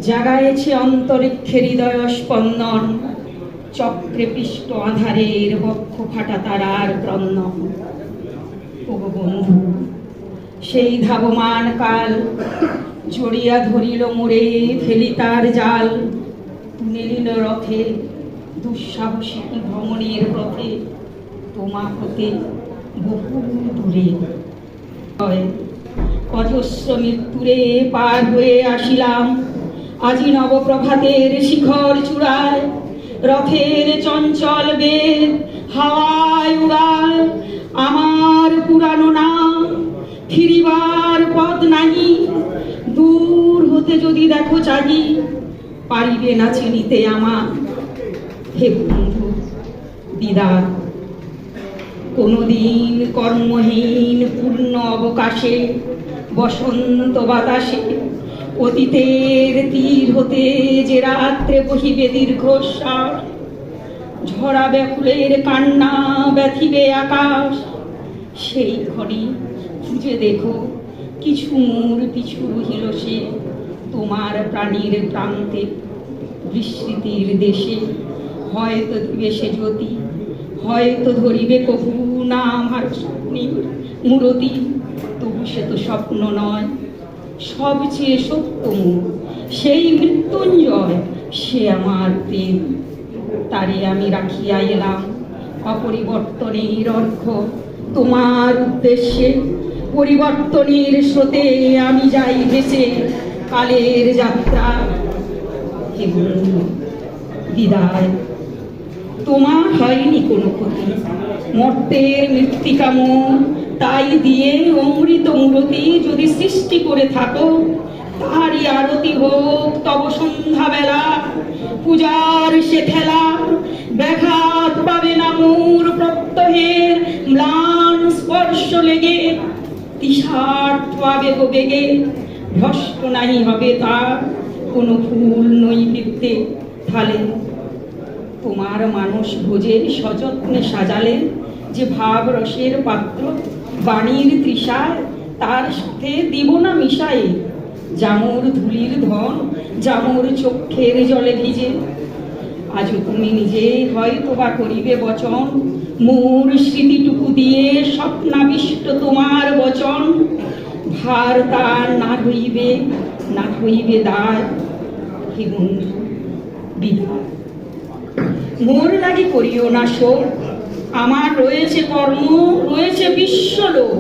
জাগায়েছে অন্তরিক্ষে হৃদয় স্পন্দন, চক্রে পিষ্ট আধারের বক্ষ ফাটা তারার ক্রন্দন। ওগো বন্ধু, সেই ধাবমান কাল জড়িয়া ধরিল মোরে, ফেলি তার জাল। নেলিল রথে দুঃসাহসিক ভ্রমণের পথে, তোমা হতে বহু দূরে। অজস্র মৃত্যুরে পার হয়ে আসিলাম, আজি নবপ্রভাতের শিখর চূড়ায়। রথের চঞ্চল বেগ হাওয়ায় উড়ায়, আমার পুরানো নাম ফিরিবার পথ নাহি। দূর হতে যদি দেখো চাহি, পারিবে না চিনিতে আমার। হে বন্ধু বিদায়। কোনদিন কর্মহীন পূর্ণ অবকাশে, বসন্ত বাতাসে, অতীতের তীর হতে যে রাত্রে বহিবে দীর্ঘশ্বাস। ঝরা ব্যাকুলের কান্না ব্যথিবে আকাশ। সেই ঘরে খুঁজে দেখো কিছু মোর পিছু রহিল সে, তোমার প্রাণীর প্রান্তে বিস্মৃতির দেশে। হয়তো দিবে সে জ্যোতি, হয়তো ধরিবে কবু না আমার স্বপ্নের মূরতি। তবু সে তো স্বপ্ন নয়, সবচেয়ে সত্যম সেই মৃত্যুঞ্জয়, সে আমার প্রেম। তারে আমি রাখিয়া এলাম অপরিবর্তনের অর্ঘ্য তোমার উদ্দেশ্যে। পরিবর্তনের স্রোতে আমি যাই ভেসে কালের যাত্রা। হে বন্ধু বিদায়। তোমার হয়নি কোনো ক্ষতি, মর্তের মৃত্তিকা মন, তাই দিয়ে অমৃত মূরতি যদি সৃষ্টি করে থাকো, তাহারই আরতি হোক তব সন্ধ্যাবেলা। পূজার সে খেলা ব্যাঘাত পাবে না মোর প্রত্যহের ম্লান স্পর্শ লেগে। তিসার্থ আবেগ বেগে ভ্রষ্ট নাহি হবে তার কোনো ফুল নৈবেদ্যে থালে। তোমার মানুষ ভোজে সযত্নে সাজালে যে ভাব রসের পাত্র, বাণীর তৃষায় তার সাথে দিব না মিশায়ে। জামুর ধুলির ধন জামুর চক্ষের জলে ভিজে। আজও তুমি নিজে হয়তো বা করিবে বচন, মোর স্মৃতিটুকু দিয়ে স্বপ্নাবিষ্ট তোমার বচন। ভার তার না হইবে, না হইবে দায়। হে বন্ধু বিদায়। মোর লাগি করিও না শোক, আমার রয়েছে কর্ম, রয়েছে বিশ্বলোক।